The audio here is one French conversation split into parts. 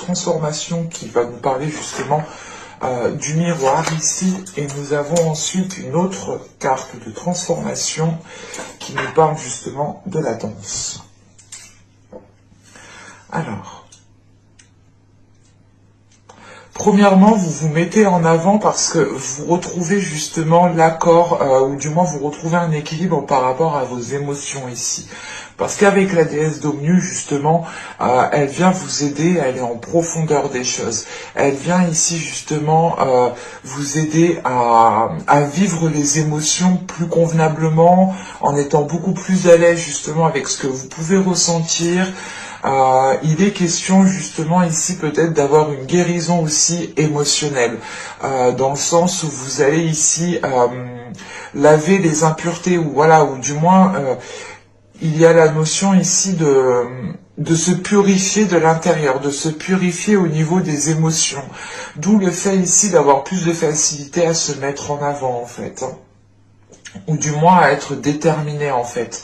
transformation qui va nous parler justement du miroir ici. Et nous avons ensuite une autre carte de transformation qui nous parle justement de la danse. Alors, premièrement, vous vous mettez en avant parce que vous retrouvez justement l'accord, ou du moins vous retrouvez un équilibre par rapport à vos émotions ici. Parce qu'avec la déesse d'Omnium, justement, elle vient vous aider à aller en profondeur des choses. Elle vient ici, justement, vous aider à vivre les émotions plus convenablement, en étant beaucoup plus à l'aise, justement, avec ce que vous pouvez ressentir. Il est question justement ici peut-être d'avoir une guérison aussi émotionnelle, dans le sens où vous allez ici laver les impuretés, ou voilà, ou du moins il y a la notion ici de se purifier de l'intérieur, de se purifier au niveau des émotions, d'où le fait ici d'avoir plus de facilité à se mettre en avant en fait, hein. Ou du moins à être déterminé en fait,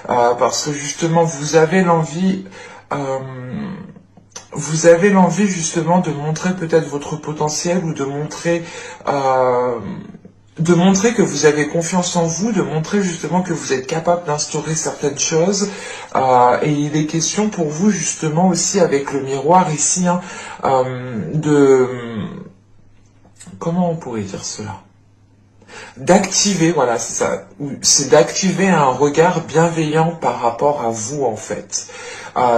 parce que justement vous avez l'envie justement de montrer peut-être votre potentiel, ou de montrer que vous avez confiance en vous, de montrer justement que vous êtes capable d'instaurer certaines choses. Et il est question pour vous justement aussi avec le miroir ici, hein, comment on pourrait dire cela? D'activer, voilà, c'est ça, c'est d'activer un regard bienveillant par rapport à vous en fait.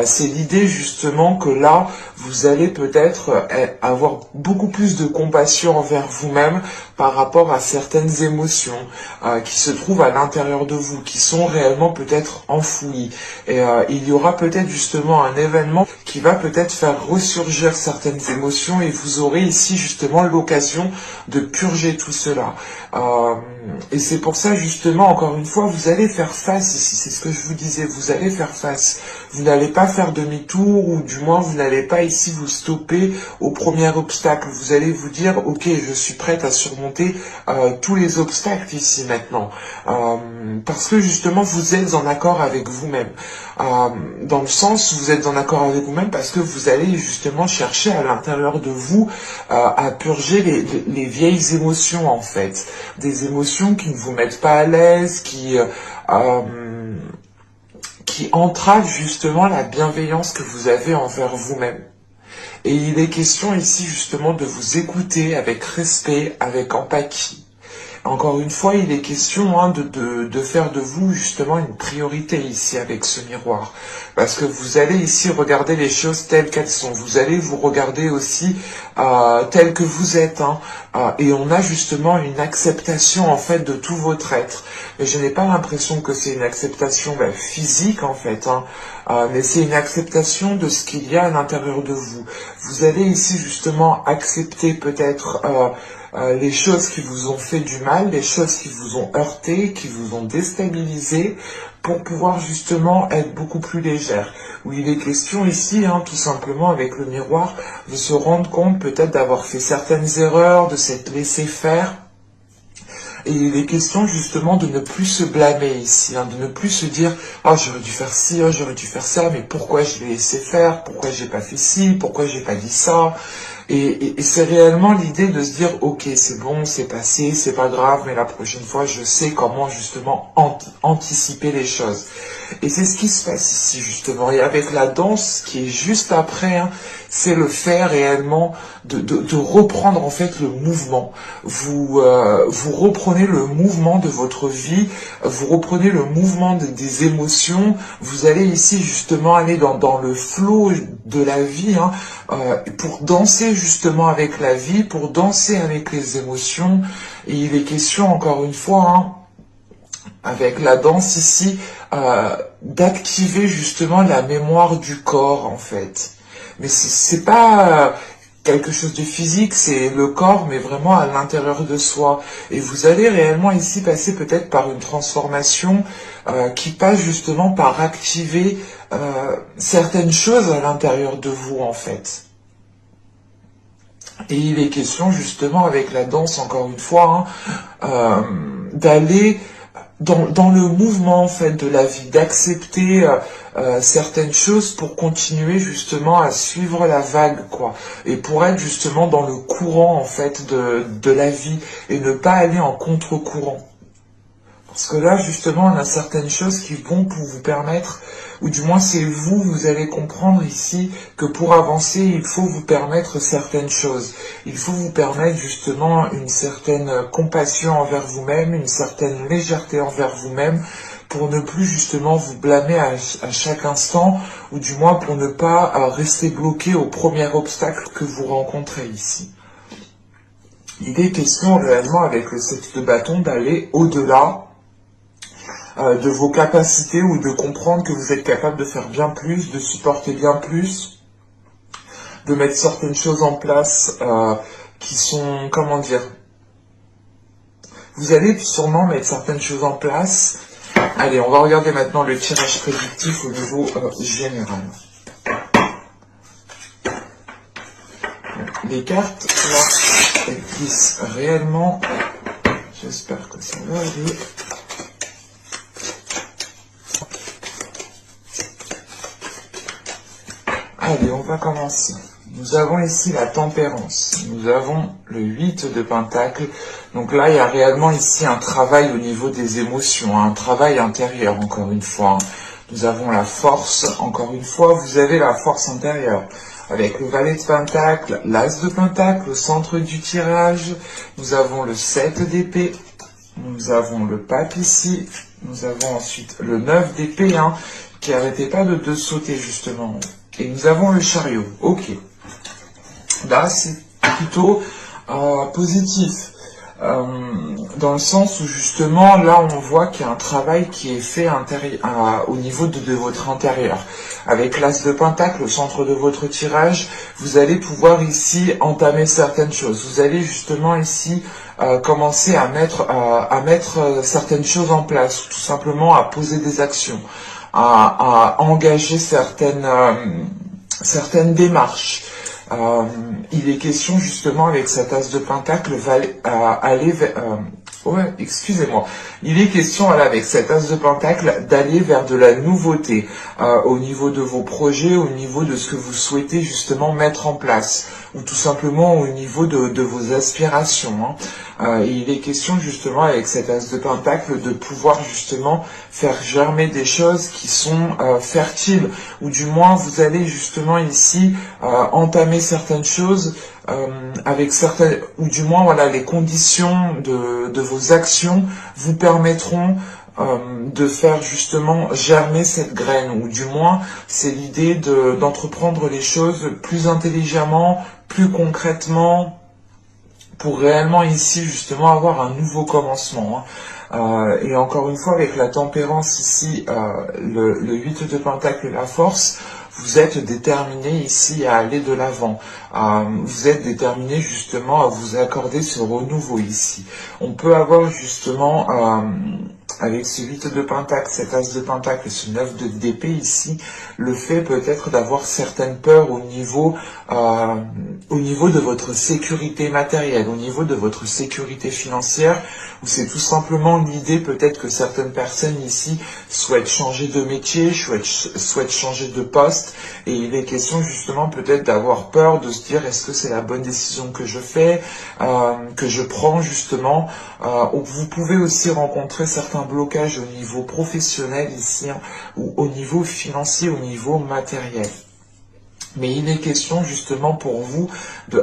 C'est l'idée justement que là, vous allez peut-être avoir beaucoup plus de compassion envers vous-même par rapport à certaines émotions qui se trouvent à l'intérieur de vous, qui sont réellement peut-être enfouies. Et il y aura peut-être justement un événement qui va peut-être faire ressurgir certaines émotions, et vous aurez ici justement l'occasion de purger tout cela. Et c'est pour ça justement, encore une fois, vous allez faire face ici, c'est ce que je vous disais, vous allez faire face. Vous n'allez pas faire demi-tour, ou du moins vous n'allez pas ici vous stopper au premier obstacle. Vous allez vous dire, ok, je suis prête à surmonter tous les obstacles ici maintenant. Parce que justement vous êtes en accord avec vous-même. Dans le sens, vous êtes en accord avec vous-même parce que vous allez justement chercher à l'intérieur de vous à purger les vieilles émotions en fait. Des émotions qui ne vous mettent pas à l'aise, qui entravent justement la bienveillance que vous avez envers vous-même. Et il est question ici justement de vous écouter avec respect, avec empathie. Encore une fois, il est question de faire de vous justement une priorité ici avec ce miroir. Parce que vous allez ici regarder les choses telles qu'elles sont. Vous allez vous regarder aussi telles que vous êtes. Et on a justement une acceptation en fait de tout votre être. Mais je n'ai pas l'impression que c'est une acceptation physique en fait. Mais c'est une acceptation de ce qu'il y a à l'intérieur de vous. Vous allez ici justement accepter peut-être les choses qui vous ont fait du mal, les choses qui vous ont heurté, qui vous ont déstabilisé, pour pouvoir justement être beaucoup plus légère. Où il est question ici, tout simplement avec le miroir, de se rendre compte peut-être d'avoir fait certaines erreurs, de s'être laissé faire. Et il est question justement de ne plus se blâmer ici, de ne plus se dire « Oh, j'aurais dû faire ci, oh, j'aurais dû faire ça, mais pourquoi je l'ai laissé faire? Pourquoi j'ai pas fait ci? Pourquoi j'ai pas dit ça ?» Et c'est réellement l'idée de se dire « Ok, c'est bon, c'est passé, c'est pas grave, mais la prochaine fois, je sais comment justement anticiper les choses. » Et c'est ce qui se passe ici justement. Et avec la danse qui est juste après, c'est le fait réellement de reprendre en fait le mouvement. Vous reprenez le mouvement de votre vie, vous reprenez le mouvement des émotions. Vous allez ici justement aller dans le flot de la vie, pour danser justement avec la vie, pour danser avec les émotions. Et il est question encore une fois, avec la danse ici, d'activer justement la mémoire du corps en fait. Mais c'est pas quelque chose de physique, c'est le corps, mais vraiment à l'intérieur de soi. Et vous allez réellement ici passer peut-être par une transformation qui passe justement par activer certaines choses à l'intérieur de vous en fait. Et il est question justement avec la danse, encore une fois, d'aller dans le mouvement en fait de la vie, d'accepter certaines choses pour continuer justement à suivre la vague, quoi, et pour être justement dans le courant en fait de la vie et ne pas aller en contre-courant. Parce que là, justement, on a certaines choses qui vont pour vous permettre, ou du moins c'est vous, vous allez comprendre ici que pour avancer, il faut vous permettre certaines choses. Il faut vous permettre justement une certaine compassion envers vous-même, une certaine légèreté envers vous-même, pour ne plus justement vous blâmer à chaque instant, ou du moins pour ne pas rester bloqué au premier obstacle que vous rencontrez ici. Il est question réellement avec le 7 de bâton d'aller au-delà de vos capacités ou de comprendre que vous êtes capable de faire bien plus, de supporter bien plus, de mettre certaines choses en place qui sont, comment dire, vous allez sûrement mettre certaines choses en place. Allez, on va regarder maintenant le tirage prédictif au niveau général. Les cartes, là, elles glissent réellement. J'espère que ça va aller. Allez, on va commencer. Nous avons ici la tempérance. Nous avons le 8 de pentacles. Donc là, il y a réellement ici un travail au niveau des émotions, un travail intérieur, encore une fois. Nous avons la force. Encore une fois, vous avez la force intérieure. Avec le valet de pentacles, l'as de pentacles au centre du tirage. Nous avons le 7 d'épée. Nous avons le pape ici. Nous avons ensuite le 9 d'épée, hein, qui n'arrêtait pas de sauter justement. Et nous avons le chariot. Ok. Là, c'est plutôt positif. Dans le sens où justement, là, on voit qu'il y a un travail qui est fait au niveau de votre intérieur. Avec l'as de pentacle au centre de votre tirage, vous allez pouvoir ici entamer certaines choses. Vous allez justement ici commencer à mettre certaines choses en place, ou tout simplement à poser des actions, à engager certaines démarches. Il est question justement avec cet as de pentacle aller vers... ouais, excusez-moi. Il est question avec cet as de pentacle d'aller vers de la nouveauté au niveau de vos projets, au niveau de ce que vous souhaitez justement mettre en place, ou tout simplement au niveau de vos aspirations. Hein. Il est question justement avec cet as de pentacle de pouvoir justement faire germer des choses qui sont fertiles, ou du moins vous allez justement ici entamer certaines choses avec certaines, ou du moins voilà, les conditions de vos actions vous permettront de faire justement germer cette graine, ou du moins c'est l'idée d'entreprendre les choses plus intelligemment, plus concrètement, pour réellement ici justement avoir un nouveau commencement. Hein. Et encore une fois avec la tempérance ici, le 8 de pentacle et la force, vous êtes déterminé ici à aller de l'avant. Vous êtes déterminé justement à vous accorder ce renouveau ici. On peut avoir justement avec ce 8 de pentacle, cet as de pentacle et ce 9 d'épée ici, le fait peut-être d'avoir certaines peurs au niveau de votre sécurité matérielle, au niveau de votre sécurité financière, où c'est tout simplement l'idée peut-être que certaines personnes ici souhaitent changer de métier, souhaitent changer de poste, et il est question justement peut-être d'avoir peur de se dire est-ce que c'est la bonne décision que je fais, que je prends justement. Vous pouvez aussi rencontrer certains blocages au niveau professionnel ici, hein, ou au niveau financier, au niveau matériel. Mais il est question justement pour vous,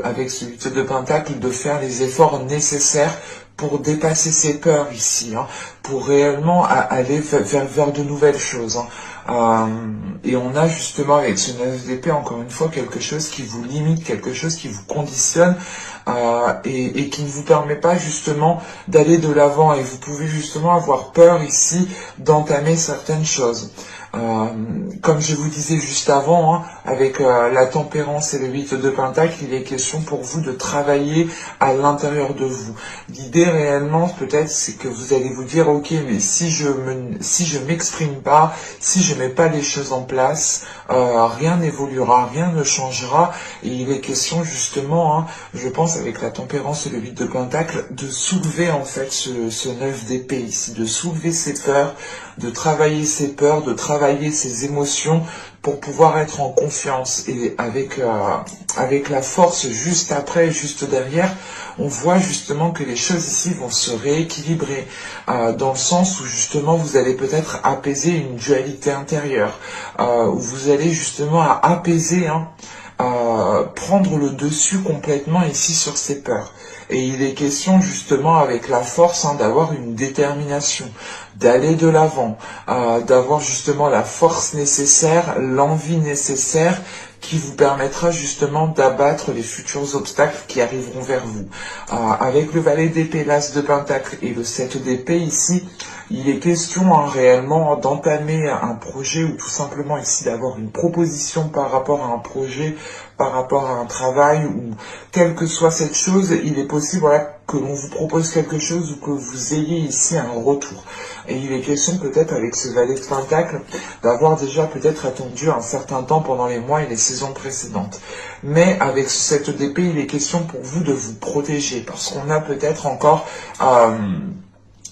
avec ce 8 de pentacle, de faire les efforts nécessaires pour dépasser ces peurs ici, hein, pour réellement aller vers de nouvelles choses. Hein. Et on a justement avec ce 9 d'épée, encore une fois, quelque chose qui vous limite, quelque chose qui vous conditionne et qui ne vous permet pas justement d'aller de l'avant. Et vous pouvez justement avoir peur ici d'entamer certaines choses. Comme je vous disais juste avant, hein, avec la tempérance et le 8 de Pentacle, il est question pour vous de travailler à l'intérieur de vous. L'idée réellement, peut-être, c'est que vous allez vous dire, ok, mais si je m'exprime pas, si je mets pas les choses en place, rien n'évoluera, rien ne changera. Et il est question justement, hein, je pense, avec la tempérance et le 8 de Pentacle, de soulever en fait ce 9 d'épée ici, de soulever ses peurs, de travailler ses peurs, de travailler ses émotions pour pouvoir être en confiance. Et avec la force juste après, juste derrière, on voit justement que les choses ici vont se rééquilibrer, dans le sens où justement vous allez peut-être apaiser une dualité intérieure, où vous allez justement apaiser, hein, prendre le dessus complètement ici sur ces peurs. Et il est question justement avec la force, hein, d'avoir une détermination, d'aller de l'avant, d'avoir justement la force nécessaire, l'envie nécessaire qui vous permettra justement d'abattre les futurs obstacles qui arriveront vers vous. Avec le valet d'épée, l'as de pentacle et le 7 d'épée ici, il est question, hein, réellement d'entamer un projet ou tout simplement ici d'avoir une proposition par rapport à un projet, par rapport à un travail ou quelle que soit cette chose, il est possible, voilà, que l'on vous propose quelque chose ou que vous ayez ici un retour. Et il est question peut-être avec ce valet de pentacle d'avoir déjà peut-être attendu un certain temps pendant les mois et les saisons précédentes. Mais avec ce 7 d'épée, il est question pour vous de vous protéger parce qu'on a peut-être encore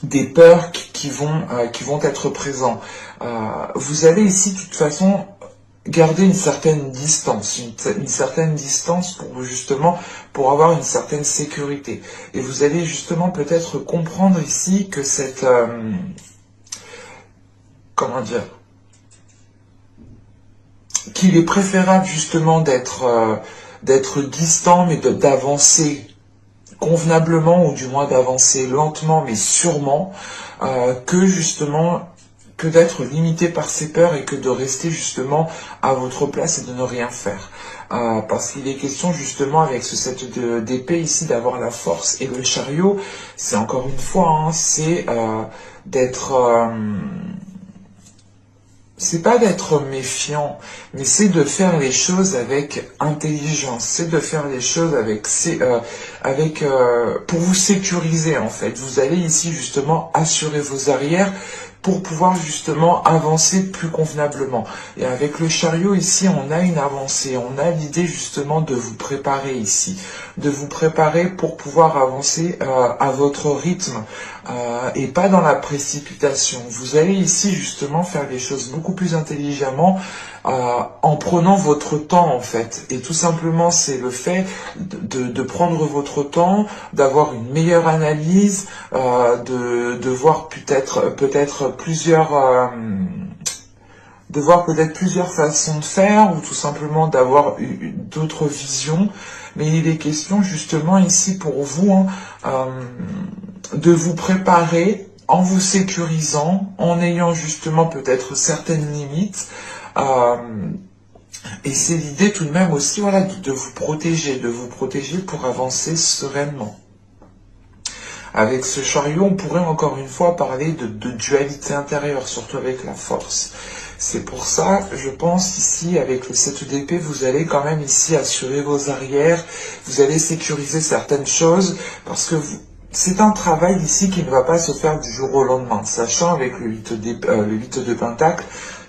des peurs qui vont être présents. Vous allez ici de toute façon garder une certaine distance, une certaine distance pour avoir une certaine sécurité. Et vous allez justement peut-être comprendre ici que cette comment dire, qu'il est préférable justement d'être distant mais d'avancer convenablement ou du moins d'avancer lentement mais sûrement, que justement que d'être limité par ses peurs et que de rester justement à votre place et de ne rien faire. Parce qu'il est question justement avec ce 7 d'épée ici d'avoir la force. Et le chariot, c'est encore une fois, hein, c'est d'être... c'est pas d'être méfiant, mais c'est de faire les choses avec intelligence, c'est de faire les choses pour vous sécuriser en fait. Vous allez ici justement assurer vos arrières pour pouvoir justement avancer plus convenablement. Et avec le chariot ici, on a une avancée, on a l'idée justement de vous préparer ici, de vous préparer pour pouvoir avancer à votre rythme et pas dans la précipitation. Vous allez ici justement faire les choses beaucoup plus intelligemment en prenant votre temps en fait. Et tout simplement c'est le fait de prendre votre temps, d'avoir une meilleure analyse, de voir peut-être plusieurs façons de faire ou tout simplement d'avoir d'autres visions. Mais il est question justement ici pour vous, hein, de vous préparer en vous sécurisant, en ayant justement peut-être certaines limites. Et c'est l'idée tout de même aussi, voilà, de vous protéger pour avancer sereinement. Avec ce chariot, on pourrait encore une fois parler de dualité intérieure, surtout avec la force. C'est pour ça, je pense ici, avec le 7 d'épée, vous allez quand même ici assurer vos arrières, vous allez sécuriser certaines choses, parce que c'est un travail ici qui ne va pas se faire du jour au lendemain, sachant avec le 8 de pentacle,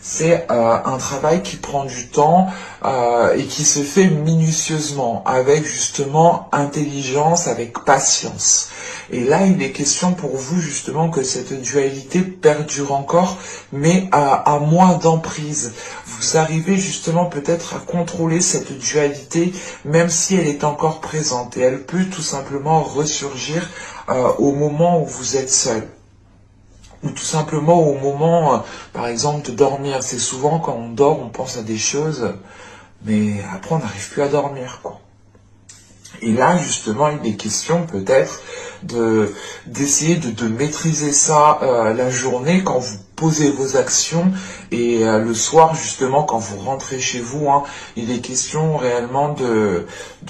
c'est un travail qui prend du temps et qui se fait minutieusement, avec justement intelligence, avec patience. Et là, il est question pour vous justement que cette dualité perdure encore, mais à moins d'emprise. Vous arrivez justement peut-être à contrôler cette dualité, même si elle est encore présente. Et elle peut tout simplement ressurgir au moment où vous êtes seul. Ou tout simplement au moment, par exemple, de dormir. C'est souvent quand on dort, on pense à des choses, mais après on n'arrive plus à dormir, quoi. Et là, justement, il est question peut-être d'essayer de maîtriser ça la journée quand vous poser vos actions et le soir justement quand vous rentrez chez vous, hein, il est question réellement de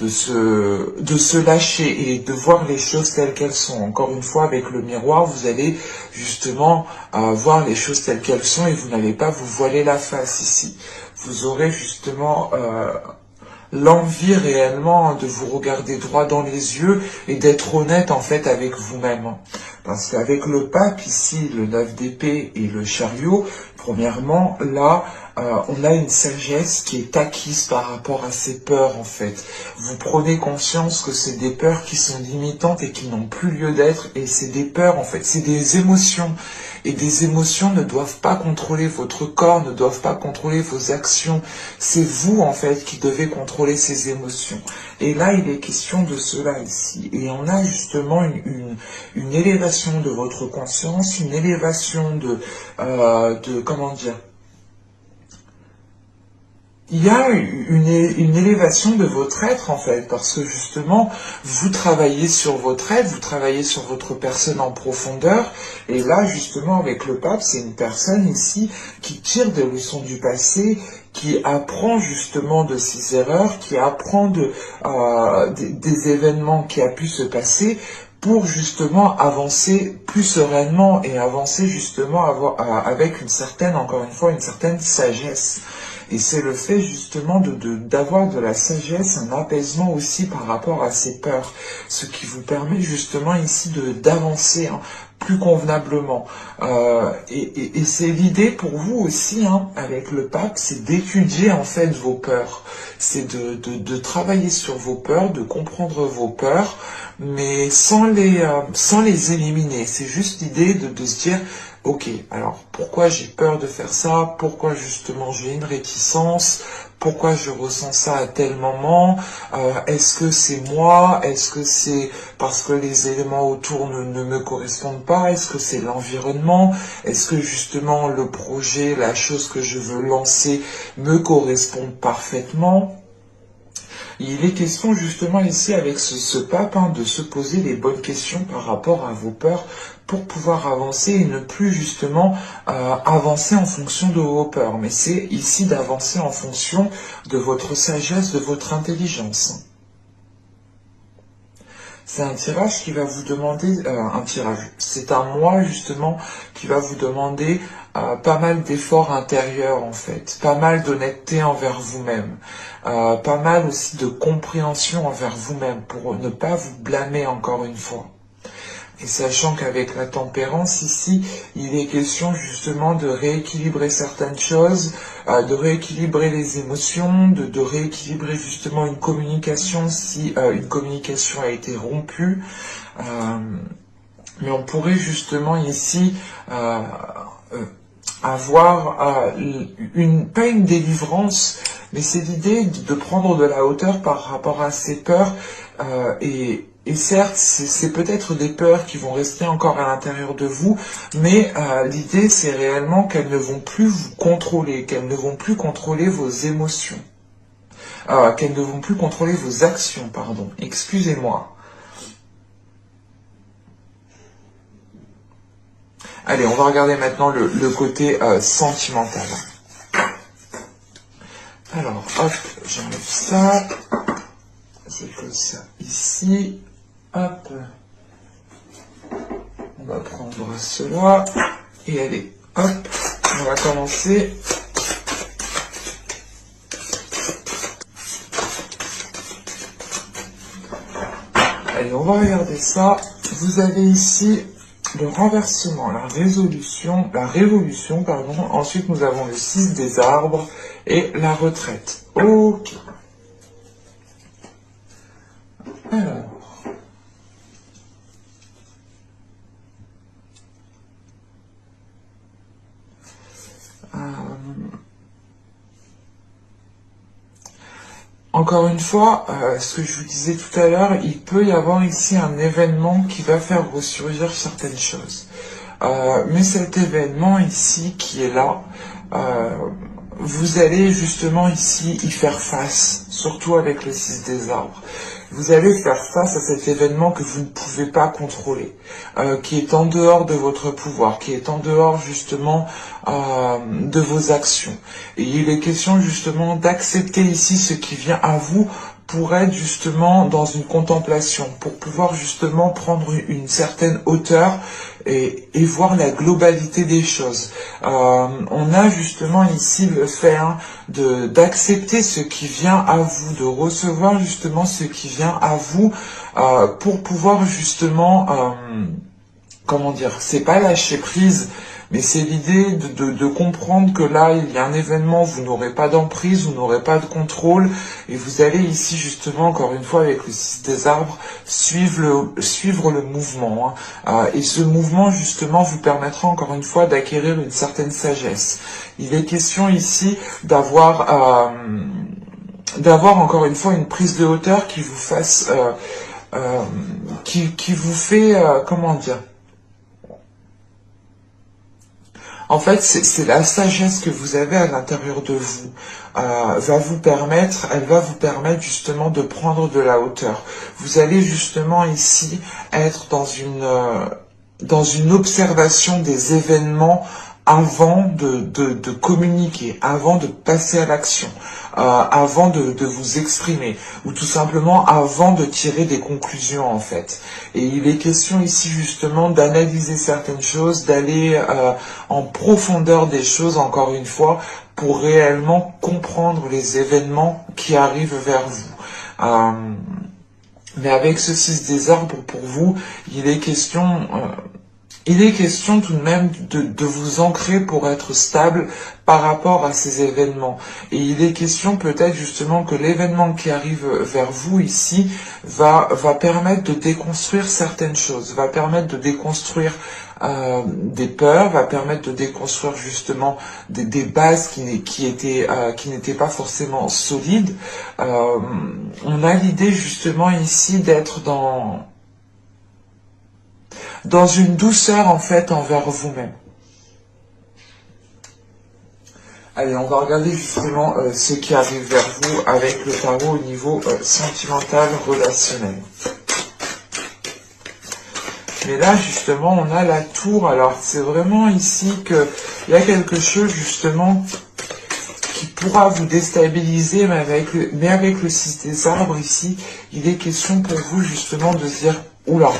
se lâcher et de voir les choses telles qu'elles sont. Encore une fois, avec le miroir, vous allez justement voir les choses telles qu'elles sont et vous n'allez pas vous voiler la face ici. Vous aurez justement l'envie réellement de vous regarder droit dans les yeux et d'être honnête en fait avec vous-même. Parce qu'avec le pape ici, le 9 d'épée et le chariot, premièrement, là, on a une sagesse qui est acquise par rapport à ces peurs en fait. Vous prenez conscience que c'est des peurs qui sont limitantes et qui n'ont plus lieu d'être, et c'est des peurs en fait, c'est des émotions. Et des émotions ne doivent pas contrôler votre corps, ne doivent pas contrôler vos actions. C'est vous, en fait, qui devez contrôler ces émotions. Et là, il est question de cela ici. Et on a justement une élévation de votre conscience, une élévation comment dire, il y a une élévation de votre être en fait, parce que justement, vous travaillez sur votre être, vous travaillez sur votre personne en profondeur, et là justement avec le pape, c'est une personne ici qui tire des leçons du passé, qui apprend justement de ses erreurs, qui apprend des événements qui a pu se passer, pour justement avancer plus sereinement et avancer justement avec une certaine, encore une fois, une certaine sagesse. Et c'est le fait justement d'avoir de la sagesse, un apaisement aussi par rapport à ces peurs, ce qui vous permet justement ici d'avancer plus convenablement. Et c'est l'idée pour vous aussi, hein, avec le pape, c'est d'étudier en fait vos peurs, c'est de travailler sur vos peurs, de comprendre vos peurs, mais sans les éliminer. C'est juste l'idée de se dire, ok, alors pourquoi j'ai peur de faire ça? Pourquoi justement j'ai une réticence? Pourquoi je ressens ça à tel moment? Est-ce que c'est moi? Est-ce que c'est parce que les éléments autour ne me correspondent pas? Est-ce que c'est l'environnement? Est-ce que justement le projet, la chose que je veux lancer me correspond parfaitement? Il est question justement ici avec ce pape, hein, de se poser les bonnes questions par rapport à vos peurs pour pouvoir avancer et ne plus justement avancer en fonction de vos peurs. Mais c'est ici d'avancer en fonction de votre sagesse, de votre intelligence. C'est un tirage qui va vous demander, c'est un mois justement qui va vous demander pas mal d'efforts intérieurs en fait, pas mal d'honnêteté envers vous-même, pas mal aussi de compréhension envers vous-même pour ne pas vous blâmer encore une fois. Et sachant qu'avec la tempérance ici, il est question justement de rééquilibrer certaines choses, de rééquilibrer les émotions, de rééquilibrer justement une communication si une communication a été rompue. Mais on pourrait justement ici avoir pas une délivrance, mais c'est l'idée de prendre de la hauteur par rapport à ces peurs et certes, c'est peut-être des peurs qui vont rester encore à l'intérieur de vous, mais l'idée c'est réellement qu'elles ne vont plus vous contrôler, qu'elles ne vont plus contrôler vos émotions, qu'elles ne vont plus contrôler vos actions, pardon, excusez-moi. Allez, on va regarder maintenant le côté sentimental. Alors, hop, j'enlève ça. Je pose ça ici. Hop. On va prendre cela. Et allez, hop. On va commencer. Allez, on va regarder ça. Vous avez ici le renversement, la révolution, pardon. Ensuite, nous avons le 6 des arbres et la retraite. Ok. Alors. Encore une fois, ce que je vous disais tout à l'heure, il peut y avoir ici un événement qui va faire ressurgir certaines choses. Mais cet événement ici qui est là, vous allez justement ici y faire face, surtout avec le 6 des arbres. Vous allez faire face à cet événement que vous ne pouvez pas contrôler, qui est en dehors de votre pouvoir, qui est en dehors justement de vos actions. Et il est question justement d'accepter ici ce qui vient à vous pour être justement dans une contemplation, pour pouvoir justement prendre une certaine hauteur et voir la globalité des choses. On a justement ici le fait d'accepter ce qui vient à vous, de recevoir justement ce qui vient à vous pour pouvoir justement, comment dire, c'est pas lâcher prise, mais c'est l'idée de comprendre que là, il y a un événement, vous n'aurez pas d'emprise, vous n'aurez pas de contrôle, et vous allez ici justement, encore une fois, avec le 6 des arbres, suivre le mouvement. Et ce mouvement, justement, vous permettra encore une fois d'acquérir une certaine sagesse. Il est question ici d'avoir encore une fois une prise de hauteur qui vous fasse, qui vous fait, comment dire, en fait, c'est la sagesse que vous avez à l'intérieur de vous, elle va vous permettre justement de prendre de la hauteur. Vous allez justement ici être dans une observation des événements avant de communiquer, avant de passer à l'action, avant de vous exprimer, ou tout simplement avant de tirer des conclusions en fait. Et il est question ici justement d'analyser certaines choses, d'aller en profondeur des choses encore une fois, pour réellement comprendre les événements qui arrivent vers vous. Mais avec ce 6 des arbres pour vous, il est question tout de même de vous ancrer pour être stable par rapport à ces événements. Et il est question peut-être justement que l'événement qui arrive vers vous ici va permettre de déconstruire certaines choses, va permettre de déconstruire des peurs, va permettre de déconstruire justement des bases qui n'étaient pas forcément solides. On a l'idée justement ici d'être dans une douceur en fait envers vous-même. Allez, on va regarder justement ce qui arrive vers vous avec le tarot au niveau sentimental, relationnel. Mais là, justement, on a la tour. Alors, c'est vraiment ici qu'il y a quelque chose, justement, qui pourra vous déstabiliser, mais avec le 6 des arbres, ici, il est question pour vous, justement, de se dire, oula,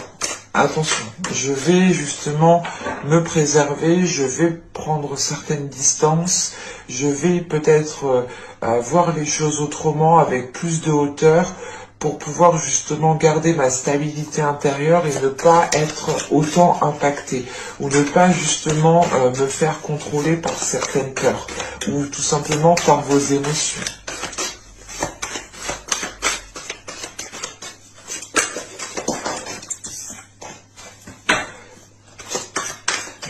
attention, je vais justement me préserver, je vais prendre certaines distances, je vais peut-être voir les choses autrement, avec plus de hauteur, pour pouvoir justement garder ma stabilité intérieure et ne pas être autant impacté, ou ne pas justement me faire contrôler par certaines peurs, ou tout simplement par vos émotions.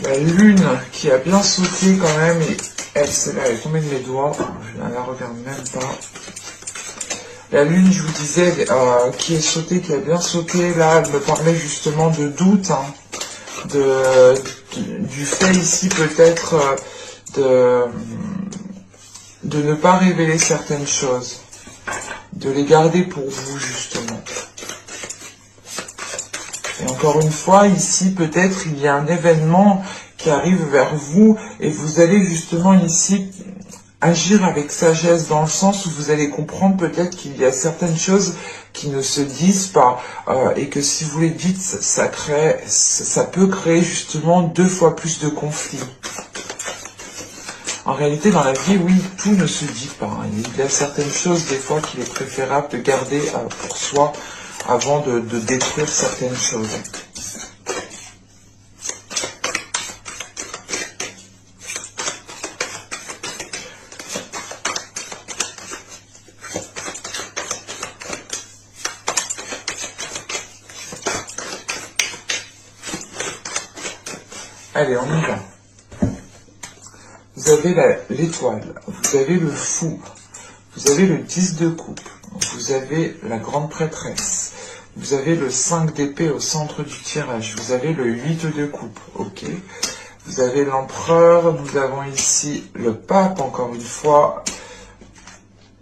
La lune qui a bien sauté quand même, et elle, celle-là, elle est tombée de mes doigts, je ne la regarde même pas. La lune, je vous disais, qui est sautée, qui a bien sauté, là, elle me parlait justement de doute, du fait ici peut-être de ne pas révéler certaines choses, de les garder pour vous justement. Et encore une fois, ici peut-être il y a un événement qui arrive vers vous et vous allez justement ici agir avec sagesse, dans le sens où vous allez comprendre peut-être qu'il y a certaines choses qui ne se disent pas et que si vous les dites, ça peut créer justement 2 fois plus de conflits. En réalité, dans la vie, oui, tout ne se dit pas. Il y a certaines choses, des fois, qu'il est préférable de garder pour soi avant de détruire certaines choses. Allez, on y va. Vous avez l'étoile, vous avez le fou, vous avez le 10 de coupe, vous avez la grande prêtresse, vous avez le 5 d'épée au centre du tirage, vous avez le 8 de coupe, ok. Vous avez l'empereur, nous avons ici le pape, encore une fois.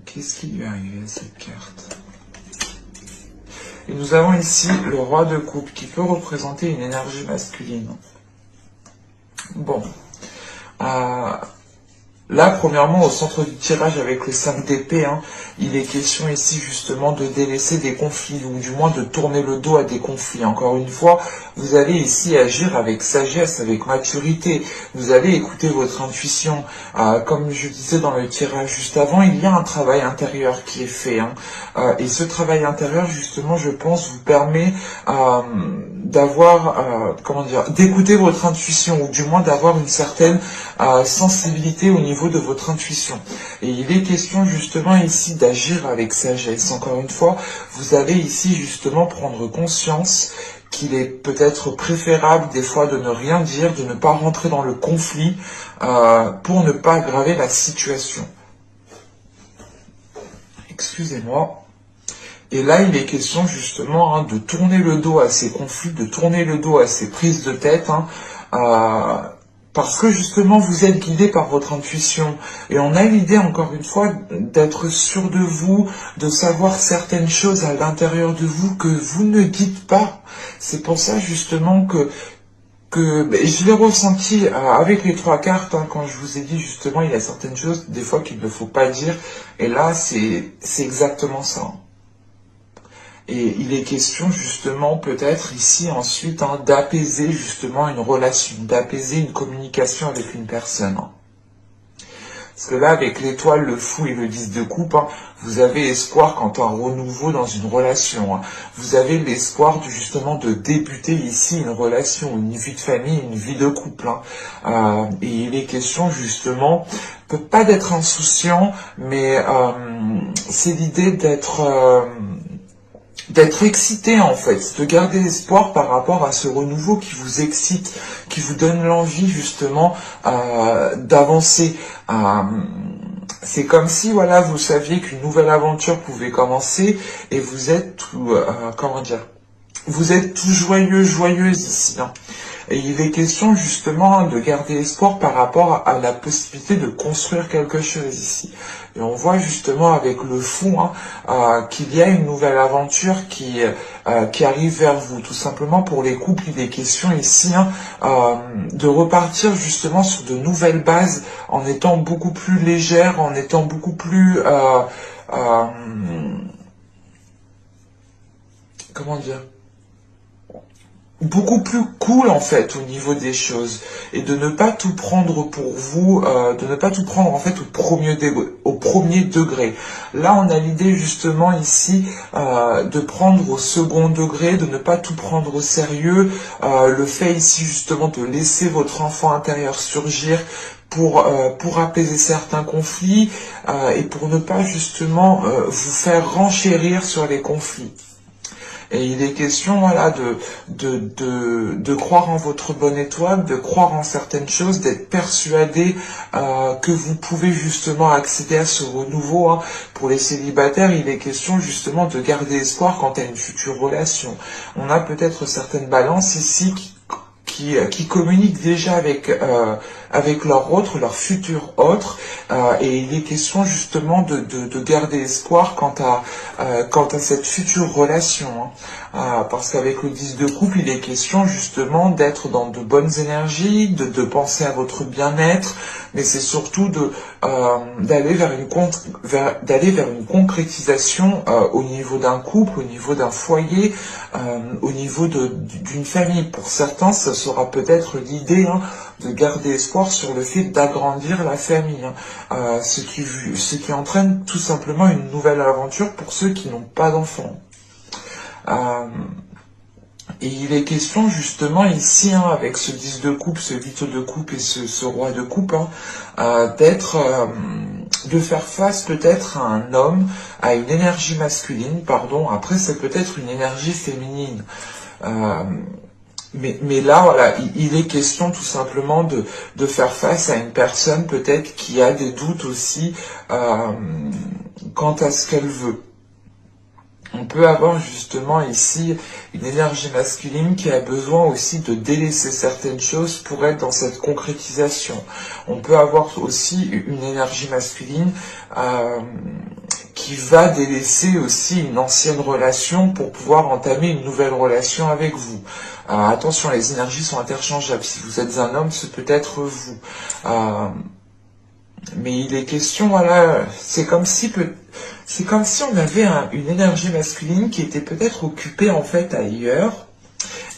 Qu'est-ce qui lui est arrivé à cette carte? Et nous avons ici le roi de coupe, qui peut représenter une énergie masculine. Bon. Là, premièrement, au centre du tirage avec le 5 d'épée, il est question ici justement de délaisser des conflits, ou du moins de tourner le dos à des conflits. Encore une fois, vous allez ici agir avec sagesse, avec maturité. Vous allez écouter votre intuition. Comme je disais dans le tirage juste avant, il y a un travail intérieur qui est fait. Et ce travail intérieur, justement, je pense, vous permet d'avoir, d'écouter votre intuition, ou du moins d'avoir une certaine sensibilité au niveau de votre intuition. Et il est question justement ici d'agir avec sagesse. Encore une fois, vous allez ici justement prendre conscience qu'il est peut-être préférable des fois de ne rien dire, de ne pas rentrer dans le conflit pour ne pas aggraver la situation. Excusez-moi. Et là, il est question justement de tourner le dos à ces conflits, de tourner le dos à ces prises de tête, parce que justement, vous êtes guidé par votre intuition. Et on a l'idée, encore une fois, d'être sûr de vous, de savoir certaines choses à l'intérieur de vous que vous ne dites pas. C'est pour ça justement que je l'ai ressenti avec les 3 cartes, quand je vous ai dit justement, il y a certaines choses, des fois, qu'il ne faut pas dire. Et là, c'est exactement ça. Et il est question justement peut-être ici ensuite d'apaiser justement une relation, d'apaiser une communication avec une personne. Parce que là, avec l'étoile, le fou et le 10 de coupe, vous avez espoir quant à un renouveau dans une relation. Vous avez l'espoir justement de débuter ici une relation, une vie de famille, une vie de couple. Et il est question justement, peut pas d'être insouciant, mais c'est l'idée d'être excité en fait, de garder espoir par rapport à ce renouveau qui vous excite, qui vous donne l'envie justement d'avancer. C'est comme si voilà, vous saviez qu'une nouvelle aventure pouvait commencer et vous êtes tout, vous êtes tout joyeux, joyeuse ici. Et il est question justement de garder espoir par rapport à la possibilité de construire quelque chose ici. Et on voit justement avec le fou qu'il y a une nouvelle aventure qui arrive vers vous. Tout simplement pour les couples, il est question ici de repartir justement sur de nouvelles bases en étant beaucoup plus légère, en étant beaucoup plus... comment dire, beaucoup plus cool en fait au niveau des choses, et de ne pas tout prendre pour vous, de ne pas tout prendre en fait au premier degré. Là on a l'idée justement ici de prendre au second degré, de ne pas tout prendre au sérieux, le fait ici justement de laisser votre enfant intérieur surgir pour apaiser certains conflits et pour ne pas justement vous faire renchérir sur les conflits. Et il est question voilà, de croire en votre bonne étoile, de croire en certaines choses, d'être persuadé que vous pouvez justement accéder à ce renouveau. Pour les célibataires, il est question justement de garder espoir quant à une future relation. On a peut-être certaines balances ici qui communiquent déjà avec leur futur autre, et il est question justement de garder espoir quant à cette future relation. Parce qu'avec le 10 de coupe, il est question justement d'être dans de bonnes énergies, de penser à votre bien-être, mais c'est surtout d'aller vers une concrétisation au niveau d'un couple, au niveau d'un foyer, au niveau d'une famille. Pour certains, ça sera peut-être l'idée de garder espoir sur le fait d'agrandir la famille, ce qui entraîne tout simplement une nouvelle aventure pour ceux qui n'ont pas d'enfants. Et il est question justement ici, avec ce 10 de coupe, ce 8 de coupe et ce roi de coupe, de faire face peut-être à un homme, à une énergie masculine, après c'est peut-être une énergie féminine. Mais là, voilà, il est question tout simplement de faire face à une personne peut-être qui a des doutes aussi quant à ce qu'elle veut. On peut avoir justement ici une énergie masculine qui a besoin aussi de délaisser certaines choses pour être dans cette concrétisation. On peut avoir aussi une énergie masculine qui va délaisser aussi une ancienne relation pour pouvoir entamer une nouvelle relation avec vous. Attention, les énergies sont interchangeables. Si vous êtes un homme, ce peut être vous. Mais il est question, voilà, c'est comme si on avait une énergie masculine qui était peut-être occupée en fait ailleurs.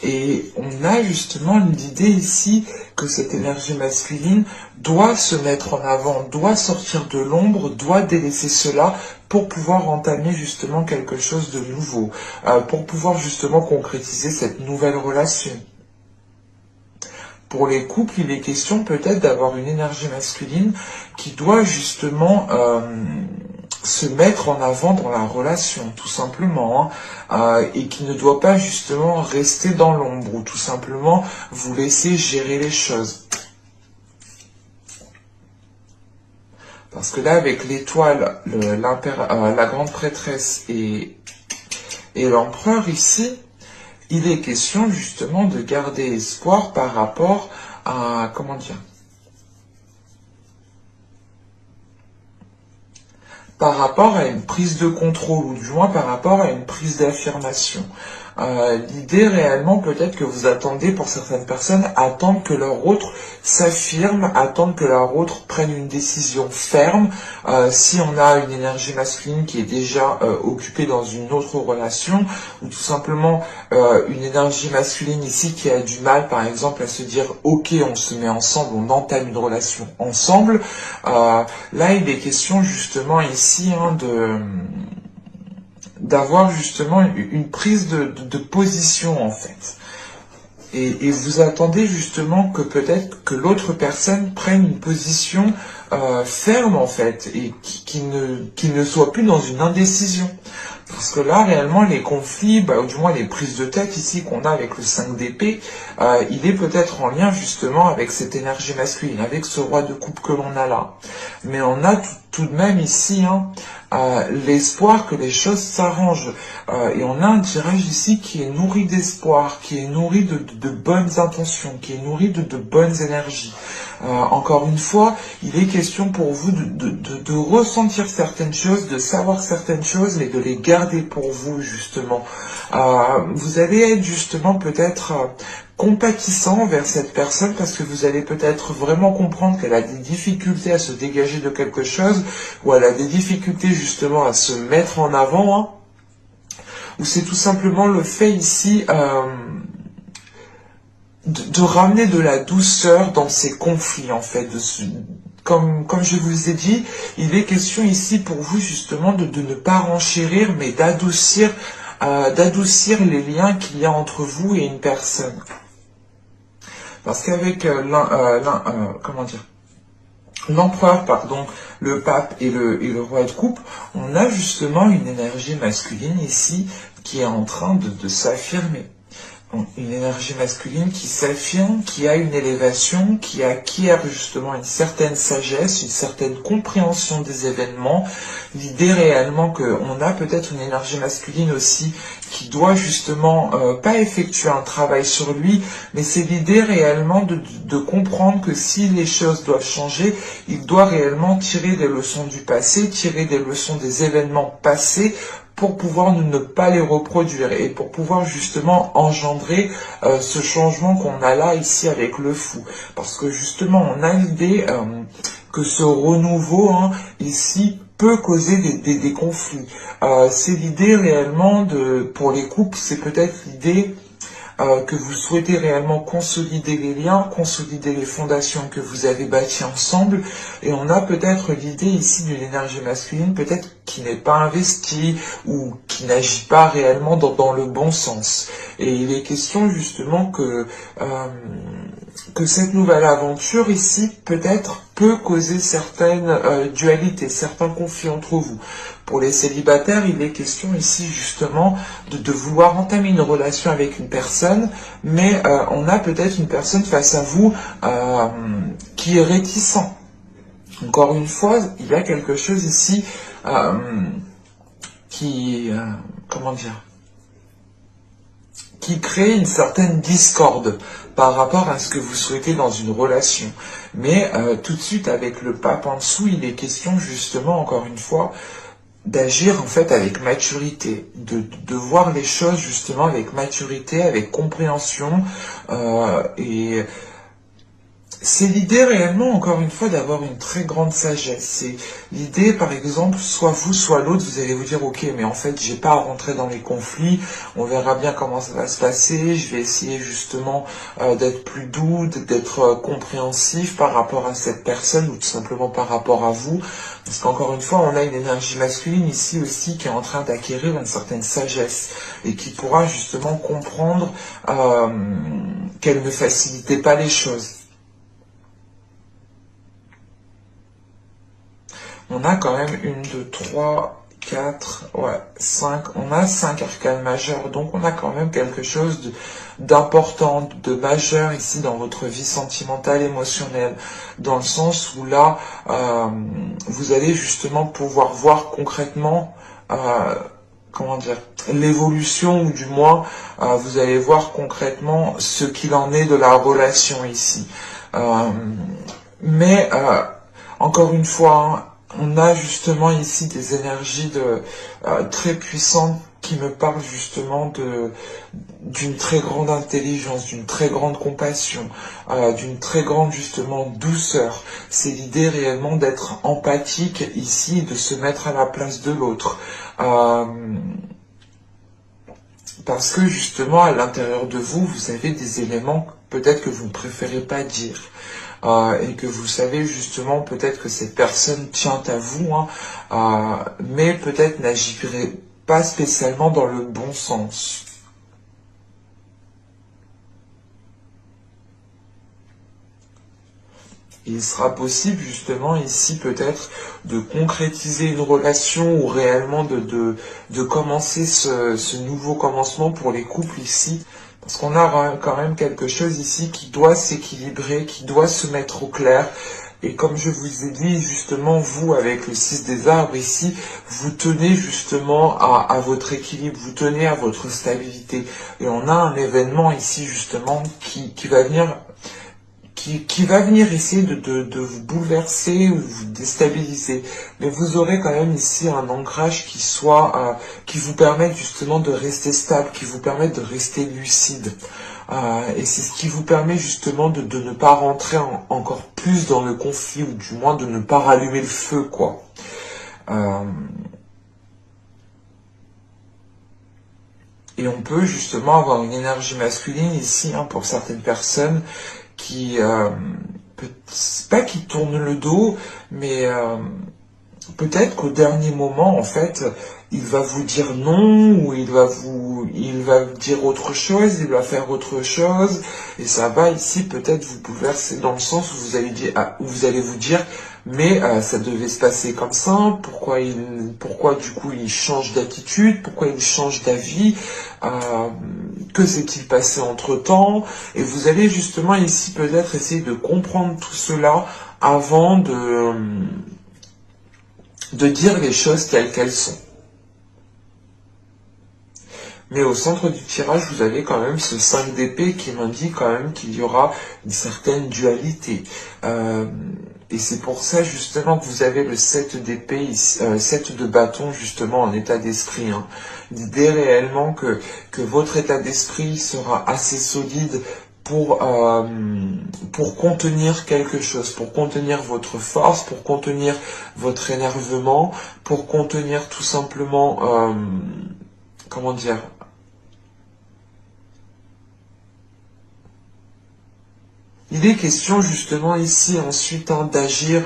Et on a justement l'idée ici que cette énergie masculine doit se mettre en avant, doit sortir de l'ombre, doit délaisser cela pour pouvoir entamer justement quelque chose de nouveau, pour pouvoir justement concrétiser cette nouvelle relation. Pour les couples, il est question peut-être d'avoir une énergie masculine qui doit justement se mettre en avant dans la relation, tout simplement, et qui ne doit pas justement rester dans l'ombre, ou tout simplement vous laisser gérer les choses. Parce que là, avec l'étoile, la grande prêtresse et l'empereur ici, il est question justement de garder espoir par rapport à, comment dire, par rapport à une prise de contrôle, ou du moins par rapport à une prise d'affirmation. L'idée réellement, peut-être que vous attendez, pour certaines personnes, attendre que leur autre s'affirme, attendre que leur autre prenne une décision ferme. Si on a une énergie masculine qui est déjà occupée dans une autre relation, ou tout simplement une énergie masculine ici qui a du mal, par exemple, à se dire « Ok, on se met ensemble, on entame une relation ensemble », là, il est question justement ici d'avoir justement une prise de position en fait. Et vous attendez justement que peut-être que l'autre personne prenne une position ferme en fait, et qui ne soit plus dans une indécision. Parce que là, réellement, les conflits, ou du moins les prises de tête ici qu'on a avec le 5 d'épée, il est peut-être en lien justement avec cette énergie masculine, avec ce roi de coupe que l'on a là. Mais on a tout de même ici l'espoir que les choses s'arrangent. Et on a un tirage ici qui est nourri d'espoir, qui est nourri de bonnes intentions, qui est nourri de bonnes énergies. Encore une fois, il est question pour vous de ressentir certaines choses, de savoir certaines choses, mais de les garder pour vous, justement. Vous allez être justement peut-être compatissant envers cette personne, parce que vous allez peut-être vraiment comprendre qu'elle a des difficultés à se dégager de quelque chose, ou elle a des difficultés justement à se mettre en avant, ou c'est tout simplement le fait ici de ramener de la douceur dans ces conflits, en fait. Comme je vous ai dit, il est question ici pour vous justement de ne pas renchérir, mais d'adoucir les liens qu'il y a entre vous et une personne. Parce qu'avec l'empereur, le pape et le roi de coupe, on a justement une énergie masculine ici qui est en train de s'affirmer. Une énergie masculine qui s'affirme, qui a une élévation, qui acquiert justement une certaine sagesse, une certaine compréhension des événements. L'idée réellement qu'on a peut-être une énergie masculine aussi qui doit justement pas effectuer un travail sur lui, mais c'est l'idée réellement de comprendre que si les choses doivent changer, il doit réellement tirer des leçons du passé, tirer des leçons des événements passés, pour pouvoir ne pas les reproduire et pour pouvoir justement engendrer ce changement qu'on a là ici avec le fou. Parce que justement on a l'idée que ce renouveau ici peut causer des conflits. C'est l'idée réellement pour les couples, c'est peut-être l'idée que vous souhaitez réellement consolider les liens, consolider les fondations que vous avez bâties ensemble, et on a peut-être l'idée ici d'une énergie masculine, peut-être qui n'est pas investie, ou qui n'agit pas réellement dans le bon sens. Et il est question justement que cette nouvelle aventure ici, peut-être, peut causer certaines dualités, certains conflits entre vous. Pour les célibataires, il est question ici justement de vouloir entamer une relation avec une personne, mais on a peut-être une personne face à vous qui est réticent. Encore une fois, il y a quelque chose ici qui comment dire, qui crée une certaine discorde par rapport à ce que vous souhaitez dans une relation. Mais tout de suite, avec le pape en dessous, il est question justement, encore une fois, d'agir en fait avec maturité, de voir les choses justement avec maturité, avec compréhension, et c'est l'idée réellement, encore une fois, d'avoir une très grande sagesse. C'est l'idée, par exemple, soit vous, soit l'autre, vous allez vous dire, ok, mais en fait, j'ai pas à rentrer dans les conflits, on verra bien comment ça va se passer, je vais essayer justement d'être plus doux, d'être compréhensif par rapport à cette personne, ou tout simplement par rapport à vous. Parce qu'encore une fois, on a une énergie masculine ici aussi qui est en train d'acquérir une certaine sagesse, et qui pourra justement comprendre qu'elle ne facilitait pas les choses. On a quand même 1, 2, 3, 4, ouais, 5, on a 5 arcanes majeures, donc on a quand même quelque chose d'important, de majeur ici dans votre vie sentimentale, émotionnelle, dans le sens où là, vous allez justement pouvoir voir concrètement, comment dire, l'évolution, ou du moins, vous allez voir concrètement ce qu'il en est de la relation ici. Mais, encore une fois, hein, on a justement ici des énergies très puissantes qui me parlent justement d'une très grande intelligence, d'une très grande compassion, d'une très grande justement douceur. C'est l'idée réellement d'être empathique ici, de se mettre à la place de l'autre. Parce que justement à l'intérieur de vous, vous avez des éléments peut-être que vous ne préférez pas dire. Et que vous savez justement peut-être que cette personne tient à vous, hein, mais peut-être n'agirait pas spécialement dans le bon sens. Il sera possible justement ici peut-être de concrétiser une relation, ou réellement de commencer ce nouveau commencement pour les couples ici. Parce qu'on a quand même quelque chose ici qui doit s'équilibrer, qui doit se mettre au clair. Et comme je vous ai dit, justement, vous, avec le 6 des arbres ici, vous tenez justement à votre équilibre, vous tenez à votre stabilité. Et on a un événement ici, justement, qui va venir... Qui va venir essayer de vous bouleverser ou vous déstabiliser. Mais vous aurez quand même ici un ancrage qui vous permette justement de rester stable, qui vous permette de rester lucide. Et c'est ce qui vous permet justement de ne pas rentrer encore plus dans le conflit, ou du moins de ne pas rallumer le feu, quoi. Et on peut justement avoir une énergie masculine ici, hein, pour certaines personnes, qui, pas qui tourne le dos, mais peut-être qu'au dernier moment, en fait, il va vous dire non, ou il va dire autre chose, il va faire autre chose, et ça va ici peut-être vous bouleverser dans le sens où vous allez dire, où vous allez vous dire, mais ça devait se passer comme ça, pourquoi du coup il change d'attitude, pourquoi il change d'avis, que s'est-il passé entre-temps, et vous allez justement ici peut-être essayer de comprendre tout cela avant de dire les choses telles qu'elles sont. Mais au centre du tirage, vous avez quand même ce 5 d'épée qui m'indique quand même qu'il y aura une certaine dualité. Et c'est pour ça justement que vous avez le 7 d'épée, 7 de bâton justement en état d'esprit. Hein. L'idée réellement que votre état d'esprit sera assez solide pour contenir quelque chose, pour contenir votre force, pour contenir votre énervement, pour contenir tout simplement, comment dire, il est question justement ici ensuite, hein, d'agir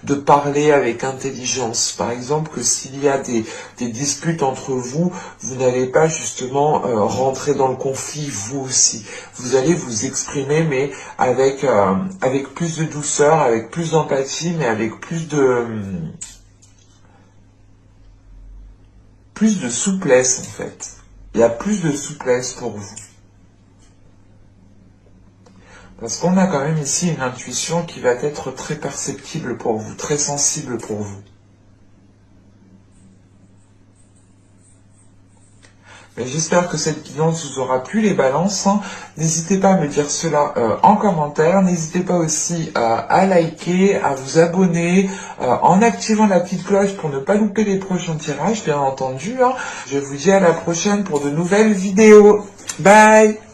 de parler avec intelligence. Par exemple, que s'il y a des disputes entre vous, vous n'allez pas justement rentrer dans le conflit vous aussi. Vous allez vous exprimer, mais avec plus de douceur, avec plus d'empathie, mais avec plus de souplesse en fait. Il y a plus de souplesse pour vous. Parce qu'on a quand même ici une intuition qui va être très perceptible pour vous, très sensible pour vous. Mais j'espère que cette guidance vous aura plu les balances. Hein. N'hésitez pas à me dire cela en commentaire. N'hésitez pas aussi à liker, à vous abonner, en activant la petite cloche pour ne pas louper les prochains tirages, bien entendu. Hein. Je vous dis à la prochaine pour de nouvelles vidéos. Bye!